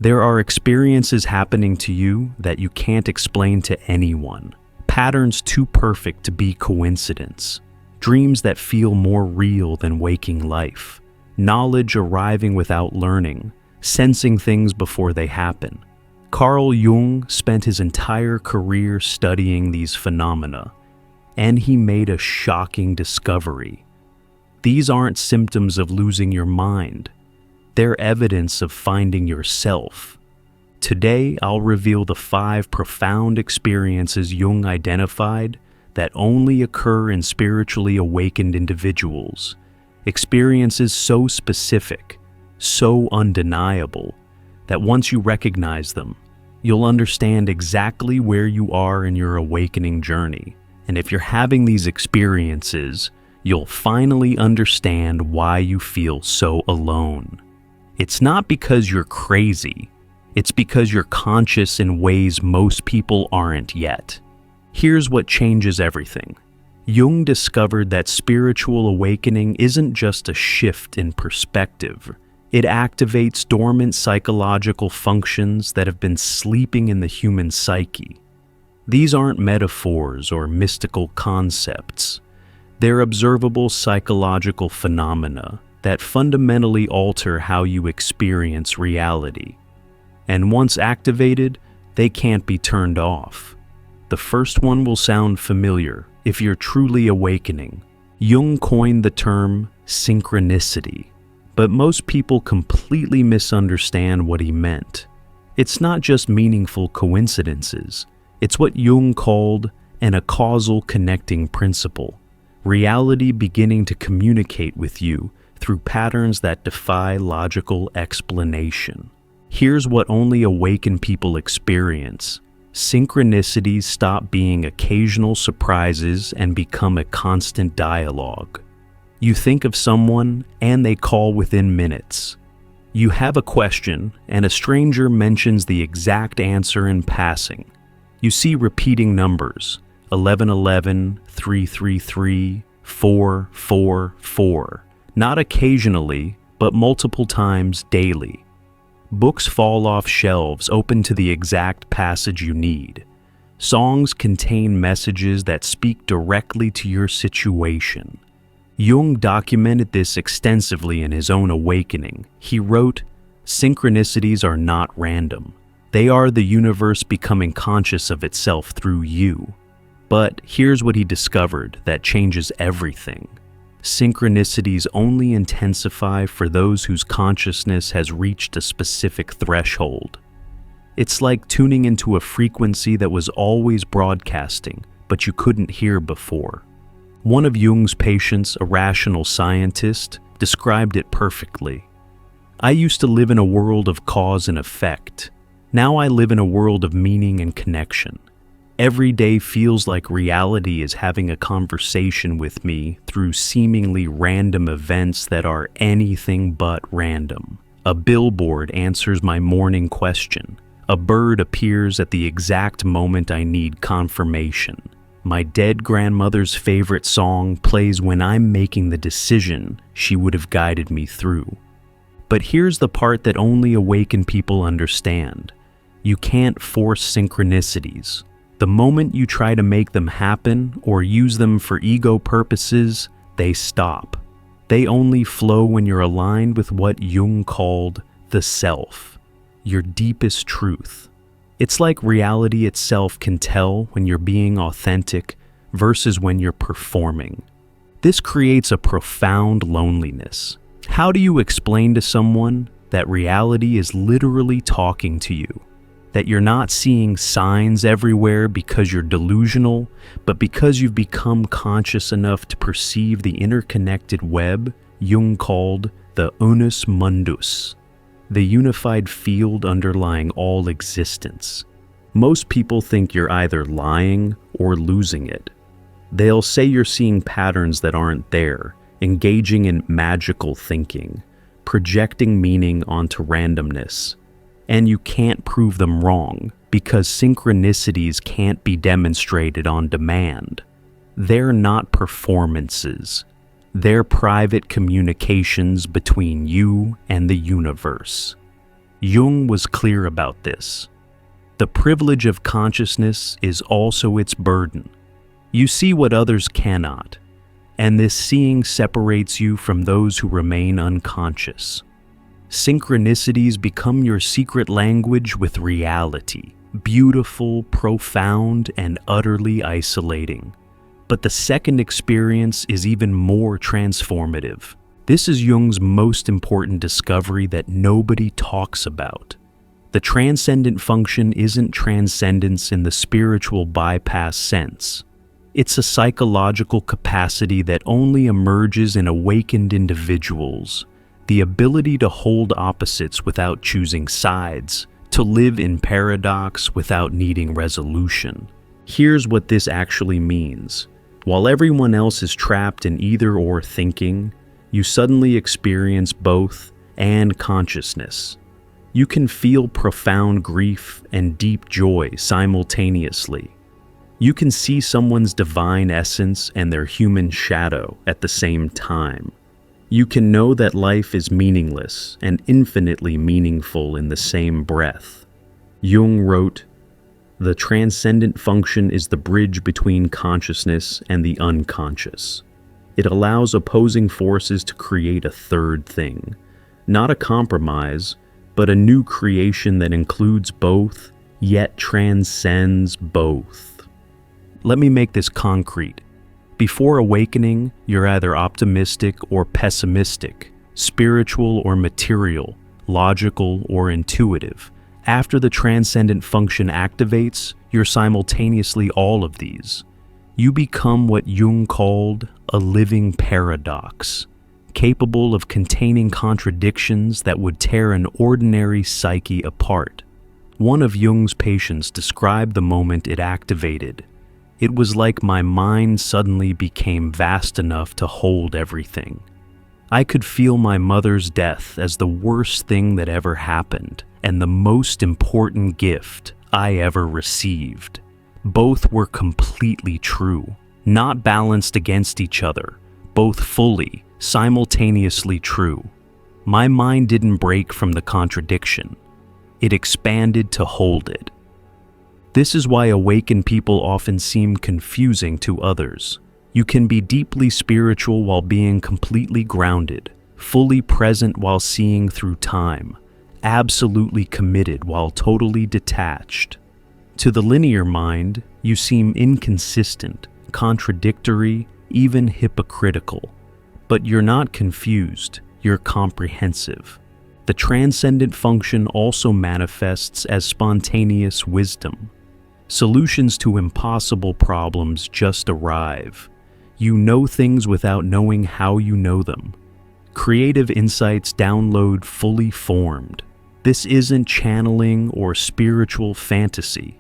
There are experiences happening to you that you can't explain to anyone. Patterns too perfect to be coincidence. Dreams that feel more real than waking life. Knowledge arriving without learning. Sensing things before they happen. Carl Jung spent his entire career studying these phenomena, and he made a shocking discovery. These aren't symptoms of losing your mind. They're evidence of finding yourself. Today, I'll reveal the 5 profound experiences Jung identified that only occur in spiritually awakened individuals. Experiences so specific, so undeniable, that once you recognize them, you'll understand exactly where you are in your awakening journey. And if you're having these experiences, you'll finally understand why you feel so alone. It's not because you're crazy. It's because you're conscious in ways most people aren't yet. Here's what changes everything. Jung discovered that spiritual awakening isn't just a shift in perspective. It activates dormant psychological functions that have been sleeping in the human psyche. These aren't metaphors or mystical concepts. They're observable psychological phenomena that fundamentally alter how you experience reality. And once activated, they can't be turned off. The first one will sound familiar if you're truly awakening. Jung coined the term synchronicity. But most people completely misunderstand what he meant. It's not just meaningful coincidences. It's what Jung called a causal connecting principle. Reality beginning to communicate with you through patterns that defy logical explanation. Here's what only awakened people experience. Synchronicities stop being occasional surprises and become a constant dialogue. You think of someone, and they call within minutes. You have a question, and a stranger mentions the exact answer in passing. You see repeating numbers, 1111, 333, 444, not occasionally, but multiple times daily. Books fall off shelves open to the exact passage you need. Songs contain messages that speak directly to your situation. Jung documented this extensively in his own awakening. He wrote, "Synchronicities are not random. They are the universe becoming conscious of itself through you." But here's what he discovered that changes everything. Synchronicities only intensify for those whose consciousness has reached a specific threshold. It's like tuning into a frequency that was always broadcasting, but you couldn't hear before. One of Jung's patients, a rational scientist, described it perfectly. "I used to live in a world of cause and effect. Now I live in a world of meaning and connection. Every day feels like reality is having a conversation with me through seemingly random events that are anything but random. A billboard answers my morning question. A bird appears at the exact moment I need confirmation. My dead grandmother's favorite song plays when I'm making the decision she would have guided me through." But here's the part that only awakened people understand. You can't force synchronicities. The moment you try to make them happen or use them for ego purposes, they stop. They only flow when you're aligned with what Jung called the self, your deepest truth. It's like reality itself can tell when you're being authentic versus when you're performing. This creates a profound loneliness. How do you explain to someone that reality is literally talking to you? That you're not seeing signs everywhere because you're delusional, but because you've become conscious enough to perceive the interconnected web Jung called the unus mundus, the unified field underlying all existence. Most people think you're either lying or losing it. They'll say you're seeing patterns that aren't there, engaging in magical thinking, projecting meaning onto randomness. And you can't prove them wrong because synchronicities can't be demonstrated on demand. They're not performances. They're private communications between you and the universe. Jung was clear about this. The privilege of consciousness is also its burden. You see what others cannot, and this seeing separates you from those who remain unconscious. Synchronicities become your secret language with reality, beautiful, profound, and utterly isolating. But the second experience is even more transformative. This is Jung's most important discovery that nobody talks about. The transcendent function isn't transcendence in the spiritual bypass sense. It's a psychological capacity that only emerges in awakened individuals. The ability to hold opposites without choosing sides, to live in paradox without needing resolution. Here's what this actually means. While everyone else is trapped in either-or thinking, you suddenly experience both and consciousness. You can feel profound grief and deep joy simultaneously. You can see someone's divine essence and their human shadow at the same time. You can know that life is meaningless and infinitely meaningful in the same breath. Jung wrote, "The transcendent function is the bridge between consciousness and the unconscious. It allows opposing forces to create a third thing, not a compromise, but a new creation that includes both, yet transcends both." Let me make this concrete. Before awakening, you're either optimistic or pessimistic, spiritual or material, logical or intuitive. After the transcendent function activates, you're simultaneously all of these. You become what Jung called a living paradox, capable of containing contradictions that would tear an ordinary psyche apart. One of Jung's patients described the moment it activated. "It was like my mind suddenly became vast enough to hold everything. I could feel my mother's death as the worst thing that ever happened, and the most important gift I ever received. Both were completely true, not balanced against each other, both fully, simultaneously true. My mind didn't break from the contradiction. It expanded to hold it." This is why awakened people often seem confusing to others. You can be deeply spiritual while being completely grounded, fully present while seeing through time, absolutely committed while totally detached. To the linear mind, you seem inconsistent, contradictory, even hypocritical. But you're not confused, you're comprehensive. The transcendent function also manifests as spontaneous wisdom. Solutions to impossible problems just arrive. You know things without knowing how you know them. Creative insights download fully formed. This isn't channeling or spiritual fantasy.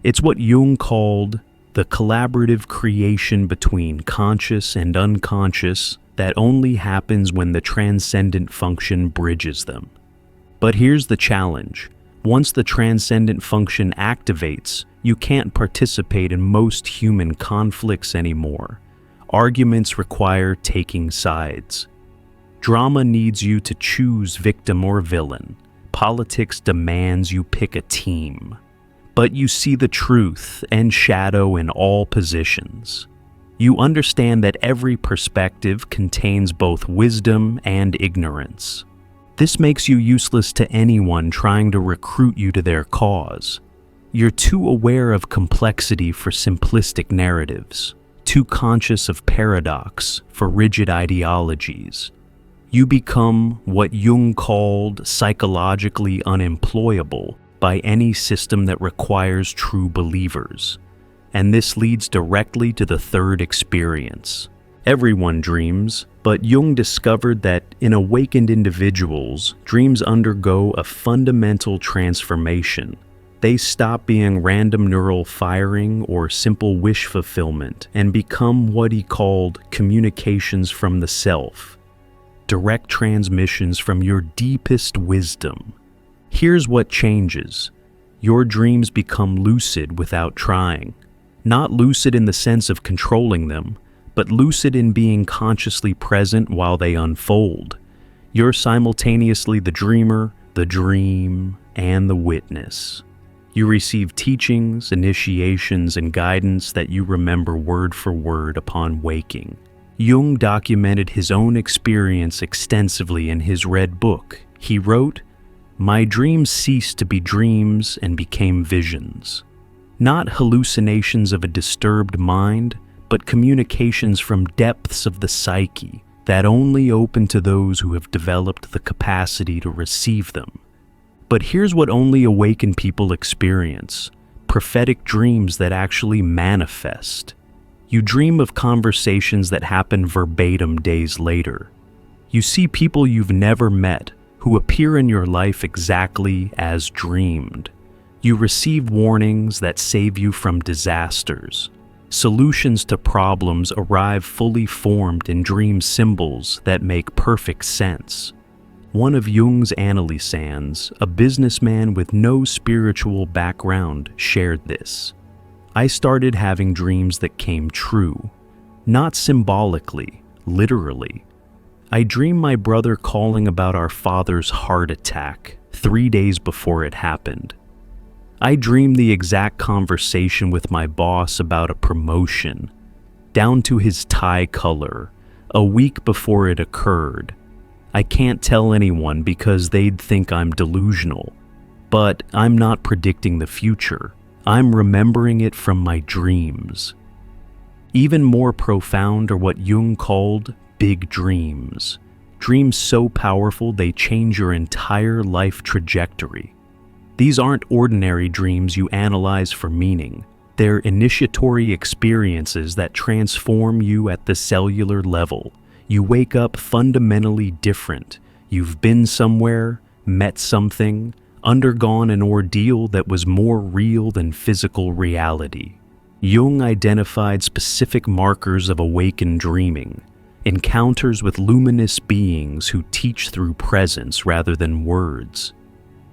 It's what Jung called the collaborative creation between conscious and unconscious that only happens when the transcendent function bridges them. But here's the challenge. Once the transcendent function activates, you can't participate in most human conflicts anymore. Arguments require taking sides. Drama needs you to choose victim or villain. Politics demands you pick a team. But you see the truth and shadow in all positions. You understand that every perspective contains both wisdom and ignorance. This makes you useless to anyone trying to recruit you to their cause. You're too aware of complexity for simplistic narratives, too conscious of paradox for rigid ideologies. You become what Jung called psychologically unemployable by any system that requires true believers. And this leads directly to the third experience. Everyone dreams, but Jung discovered that in awakened individuals, dreams undergo a fundamental transformation. They stop being random neural firing or simple wish fulfillment and become what he called communications from the self, direct transmissions from your deepest wisdom. Here's what changes. Your dreams become lucid without trying. Not lucid in the sense of controlling them, but lucid in being consciously present while they unfold. You're simultaneously the dreamer, the dream, and the witness. You receive teachings, initiations, and guidance that you remember word for word upon waking. Jung documented his own experience extensively in his Red Book. He wrote, "My dreams ceased to be dreams and became visions. Not hallucinations of a disturbed mind, but communications from depths of the psyche that only open to those who have developed the capacity to receive them." But here's what only awakened people experience: prophetic dreams that actually manifest. You dream of conversations that happen verbatim days later. You see people you've never met who appear in your life exactly as dreamed. You receive warnings that save you from disasters. Solutions to problems arrive fully formed in dream symbols that make perfect sense. One of Jung's analysans, a businessman with no spiritual background, shared this. "I started having dreams that came true, not symbolically, literally. I dreamed my brother calling about our father's heart attack 3 days before it happened. I dreamed the exact conversation with my boss about a promotion, down to his tie color, a week before it occurred. I can't tell anyone because they'd think I'm delusional. But I'm not predicting the future. I'm remembering it from my dreams." Even more profound are what Jung called big dreams. Dreams so powerful they change your entire life trajectory. These aren't ordinary dreams you analyze for meaning. They're initiatory experiences that transform you at the cellular level. You wake up fundamentally different. You've been somewhere, met something, undergone an ordeal that was more real than physical reality. Jung identified specific markers of awakened dreaming, encounters with luminous beings who teach through presence rather than words,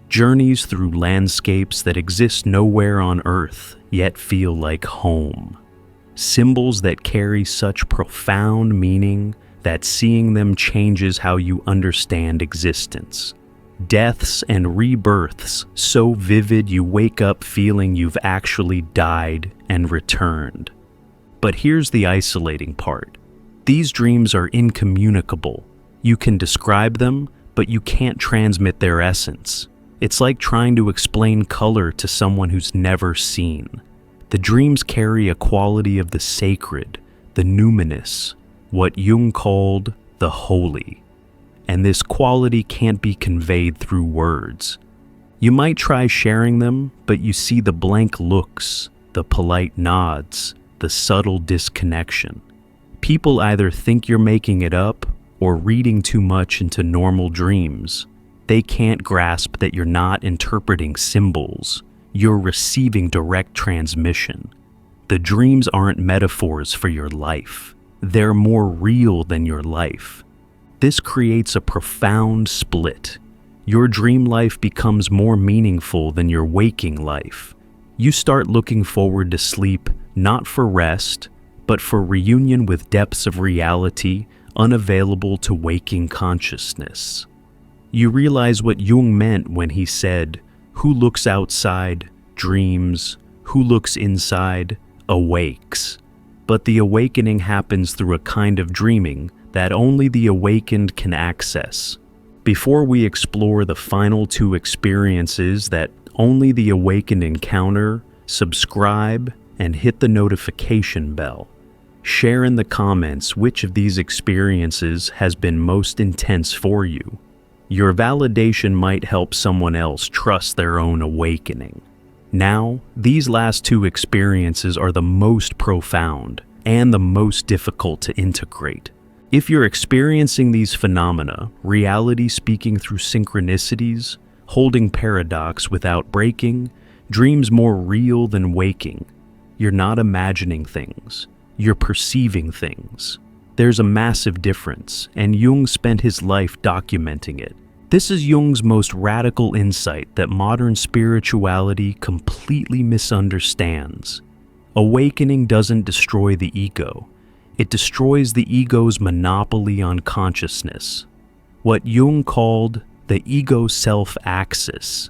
journeys through landscapes that exist nowhere on Earth yet feel like home, symbols that carry such profound meaning that seeing them changes how you understand existence. Deaths and rebirths so vivid you wake up feeling you've actually died and returned. But here's the isolating part. These dreams are incommunicable. You can describe them, but you can't transmit their essence. It's like trying to explain color to someone who's never seen. The dreams carry a quality of the sacred, the numinous, what Jung called the holy. And this quality can't be conveyed through words. You might try sharing them, but you see the blank looks, the polite nods, the subtle disconnection. People either think you're making it up or reading too much into normal dreams. They can't grasp that you're not interpreting symbols. You're receiving direct transmission. The dreams aren't metaphors for your life. They're more real than your life. This creates a profound split. Your dream life becomes more meaningful than your waking life. You start looking forward to sleep not for rest, but for reunion with depths of reality unavailable to waking consciousness. You realize what Jung meant when he said, "Who looks outside, dreams. Who looks inside, awakes." But the awakening happens through a kind of dreaming that only the awakened can access. Before we explore the final two experiences that only the awakened encounter, subscribe and hit the notification bell. Share in the comments which of these experiences has been most intense for you. Your validation might help someone else trust their own awakening. Now, these last two experiences are the most profound and the most difficult to integrate. If you're experiencing these phenomena, reality speaking through synchronicities, holding paradox without breaking, dreams more real than waking, you're not imagining things, you're perceiving things. There's a massive difference, and Jung spent his life documenting it. This is Jung's most radical insight that modern spirituality completely misunderstands. Awakening doesn't destroy the ego. It destroys the ego's monopoly on consciousness. What Jung called the ego-self axis,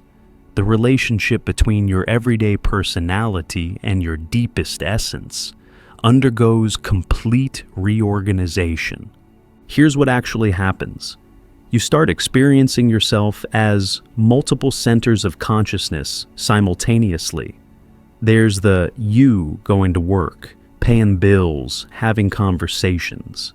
the relationship between your everyday personality and your deepest essence, undergoes complete reorganization. Here's what actually happens. You start experiencing yourself as multiple centers of consciousness simultaneously. There's the you going to work, paying bills, having conversations.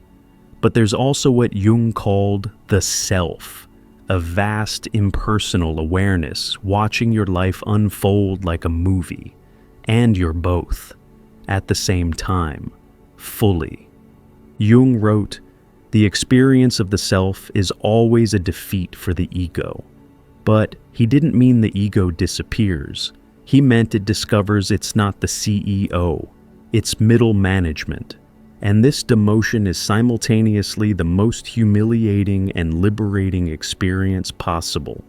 But there's also what Jung called the self, a vast impersonal awareness watching your life unfold like a movie. And you're both, at the same time, fully. Jung wrote, "The experience of the self is always a defeat for the ego." But he didn't mean the ego disappears. He meant it discovers it's not the CEO, it's middle management. And this demotion is simultaneously the most humiliating and liberating experience possible.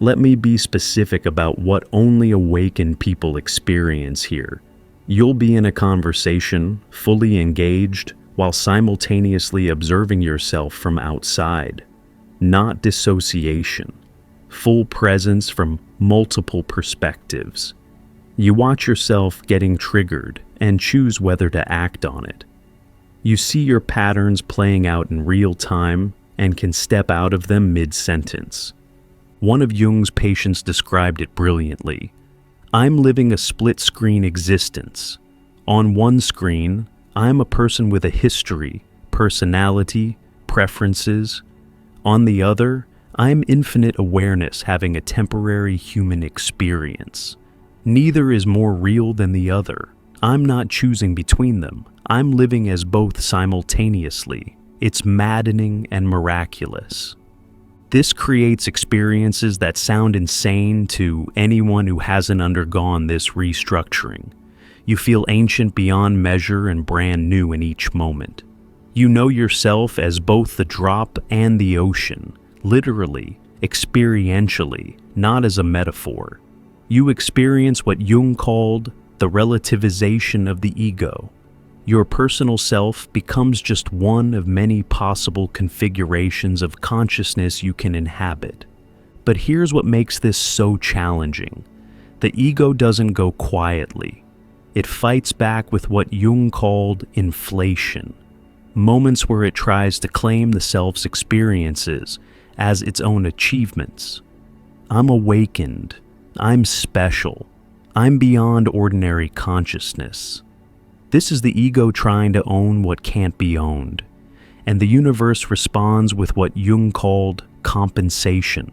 Let me be specific about what only awakened people experience here. You'll be in a conversation, fully engaged, while simultaneously observing yourself from outside. Not dissociation. Full presence from multiple perspectives. You watch yourself getting triggered and choose whether to act on it. You see your patterns playing out in real time and can step out of them mid-sentence. One of Jung's patients described it brilliantly. "I'm living a split-screen existence. On one screen, I'm a person with a history, personality, preferences. On the other, I'm infinite awareness having a temporary human experience. Neither is more real than the other. I'm not choosing between them. I'm living as both simultaneously. It's maddening and miraculous." This creates experiences that sound insane to anyone who hasn't undergone this restructuring. You feel ancient beyond measure and brand new in each moment. You know yourself as both the drop and the ocean, literally, experientially, not as a metaphor. You experience what Jung called the relativization of the ego. Your personal self becomes just one of many possible configurations of consciousness you can inhabit. But here's what makes this so challenging. The ego doesn't go quietly. It fights back with what Jung called inflation, moments where it tries to claim the self's experiences as its own achievements. I'm awakened. I'm special. I'm beyond ordinary consciousness. This is the ego trying to own what can't be owned, and the universe responds with what Jung called compensation.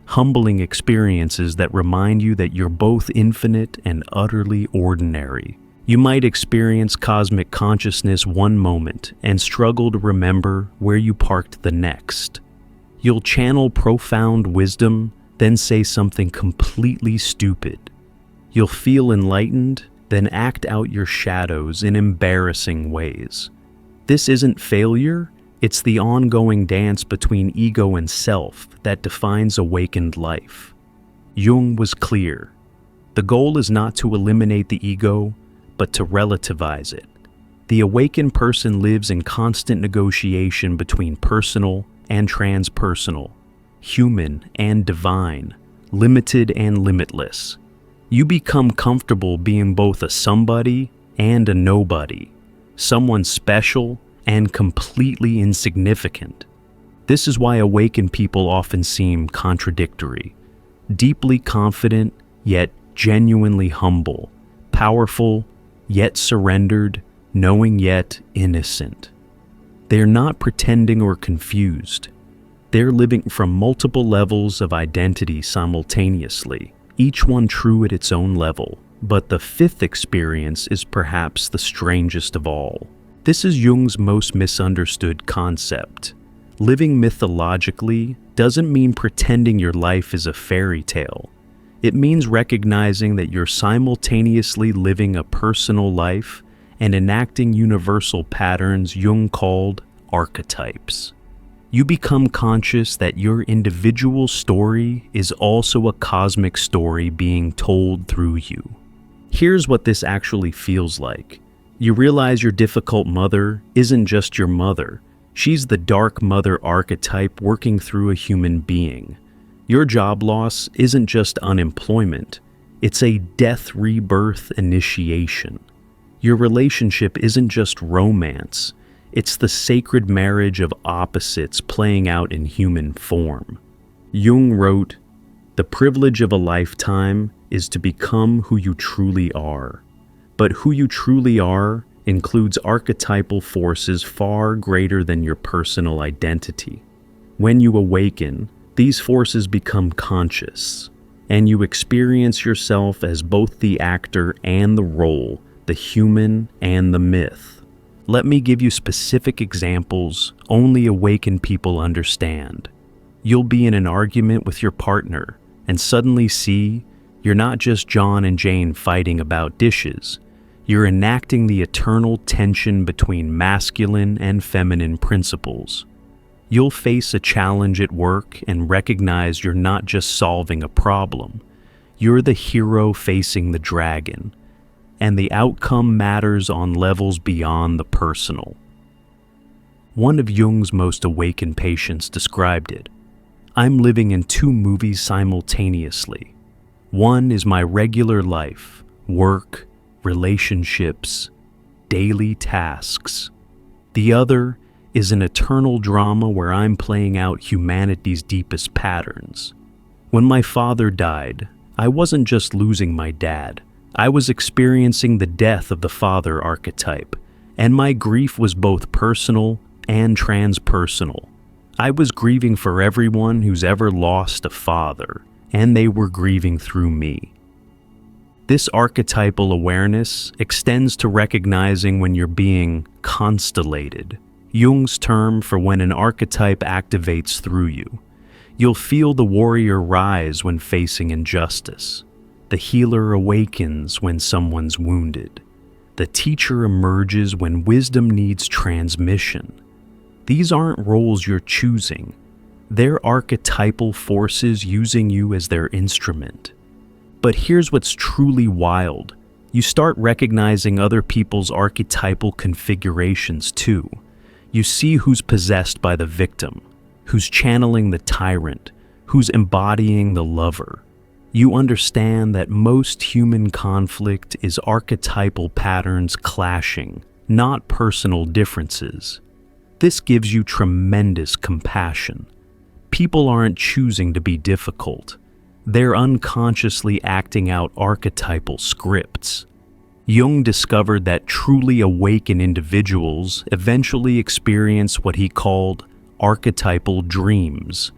Humbling experiences that remind you that you're both infinite and utterly ordinary. You might experience cosmic consciousness one moment and struggle to remember where you parked the next. You'll channel profound wisdom, then say something completely stupid. You'll feel enlightened, then act out your shadows in embarrassing ways. This isn't failure, it's the ongoing dance between ego and self that defines awakened life. Jung was clear. The goal is not to eliminate the ego, but to relativize it. The awakened person lives in constant negotiation between personal and transpersonal, human and divine, limited and limitless. You become comfortable being both a somebody and a nobody, someone special and completely insignificant. This is why awakened people often seem contradictory, deeply confident yet genuinely humble, powerful yet surrendered, knowing yet innocent. They're not pretending or confused. They're living from multiple levels of identity simultaneously, each one true at its own level. But the fifth experience is perhaps the strangest of all. This is Jung's most misunderstood concept. Living mythologically doesn't mean pretending your life is a fairy tale. It means recognizing that you're simultaneously living a personal life and enacting universal patterns Jung called archetypes. You become conscious that your individual story is also a cosmic story being told through you. Here's what this actually feels like. You realize your difficult mother isn't just your mother. She's the dark mother archetype working through a human being. Your job loss isn't just unemployment, it's a death rebirth initiation. Your relationship isn't just romance, it's the sacred marriage of opposites playing out in human form. Jung wrote, "The privilege of a lifetime is to become who you truly are. But who you truly are includes archetypal forces far greater than your personal identity. When you awaken, these forces become conscious, and you experience yourself as both the actor and the role, the human and the myth. Let me give you specific examples only awakened people understand. You'll be in an argument with your partner and suddenly see you're not just John and Jane fighting about dishes. You're enacting the eternal tension between masculine and feminine principles. You'll face a challenge at work and recognize you're not just solving a problem. You're the hero facing the dragon, and the outcome matters on levels beyond the personal. One of Jung's most awakened patients described it. I'm living in two movies simultaneously. One is my regular life, work, relationships, daily tasks. The other is an eternal drama where I'm playing out humanity's deepest patterns. When my father died, I wasn't just losing my dad. I was experiencing the death of the father archetype, and my grief was both personal and transpersonal. I was grieving for everyone who's ever lost a father, and they were grieving through me. This archetypal awareness extends to recognizing when you're being constellated, Jung's term for when an archetype activates through you. You'll feel the warrior rise when facing injustice. The healer awakens when someone's wounded. The teacher emerges when wisdom needs transmission. These aren't roles you're choosing. They're archetypal forces using you as their instrument. But here's what's truly wild. You start recognizing other people's archetypal configurations too. You see who's possessed by the victim, who's channeling the tyrant, who's embodying the lover. You understand that most human conflict is archetypal patterns clashing, not personal differences. This gives you tremendous compassion. People aren't choosing to be difficult. They're unconsciously acting out archetypal scripts. Jung discovered that truly awakened individuals eventually experience what he called archetypal dreams,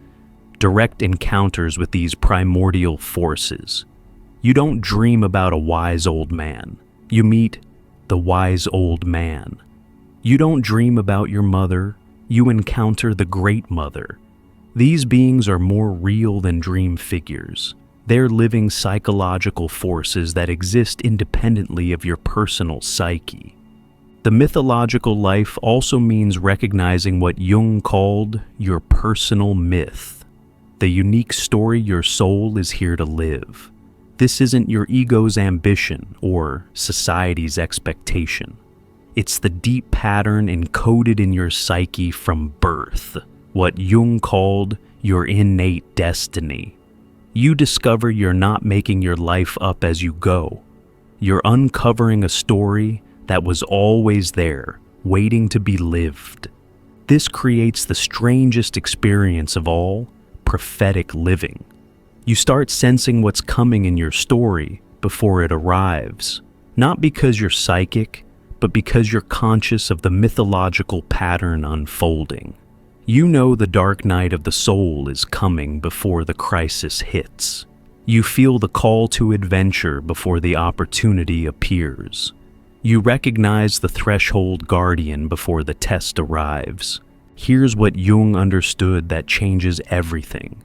direct encounters with these primordial forces. You don't dream about a wise old man. You meet the wise old man. You don't dream about your mother. You encounter the great mother. These beings are more real than dream figures. They're living psychological forces that exist independently of your personal psyche. The mythological life also means recognizing what Jung called your personal myth, the unique story your soul is here to live. This isn't your ego's ambition or society's expectation. It's the deep pattern encoded in your psyche from birth, what Jung called your innate destiny. You discover you're not making your life up as you go. You're uncovering a story that was always there, waiting to be lived. This creates the strangest experience of all, prophetic living. You start sensing what's coming in your story before it arrives, not because you're psychic, but because you're conscious of the mythological pattern unfolding. You know the dark night of the soul is coming before the crisis hits. You feel the call to adventure before the opportunity appears. You recognize the threshold guardian before the test arrives. Here's what Jung understood that changes everything.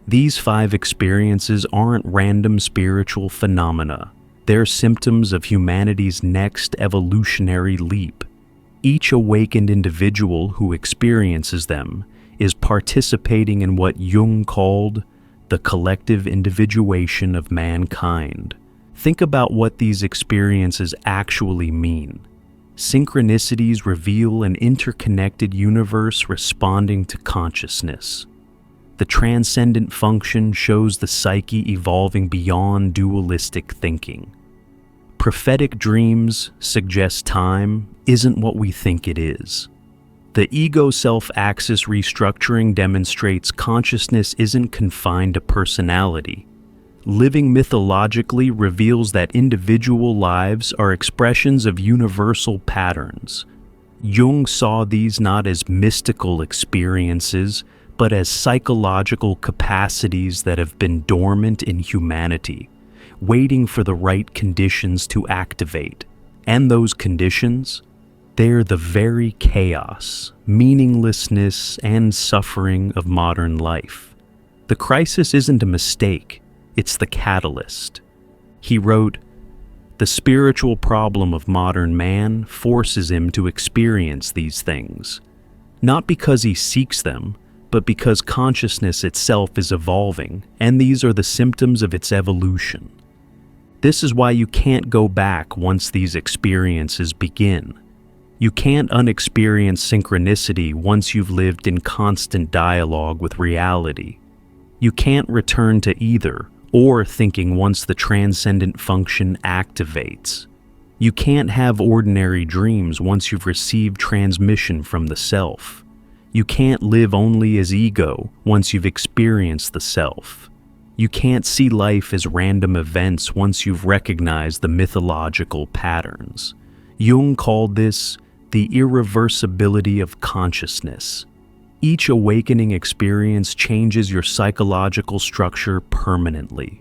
These 5 experiences aren't random spiritual phenomena. They're symptoms of humanity's next evolutionary leap. Each awakened individual who experiences them is participating in what Jung called the collective individuation of mankind. Think about what these experiences actually mean. Synchronicities reveal an interconnected universe responding to consciousness. The transcendent function shows the psyche evolving beyond dualistic thinking. Prophetic dreams suggest time isn't what we think it is. The ego-self-axis restructuring demonstrates consciousness isn't confined to personality. Living mythologically reveals that individual lives are expressions of universal patterns. Jung saw these not as mystical experiences, but as psychological capacities that have been dormant in humanity, waiting for the right conditions to activate. And those conditions? They're the very chaos, meaninglessness, and suffering of modern life. The crisis isn't a mistake, it's the catalyst. He wrote, "The spiritual problem of modern man forces him to experience these things, not because he seeks them, but because consciousness itself is evolving, and these are the symptoms of its evolution. This is why you can't go back once these experiences begin. You can't unexperience synchronicity once you've lived in constant dialogue with reality. You can't return to either, or thinking once the transcendent function activates. You can't have ordinary dreams once you've received transmission from the self. You can't live only as ego once you've experienced the self. You can't see life as random events once you've recognized the mythological patterns." Jung called this the irreversibility of consciousness. Each awakening experience changes your psychological structure permanently.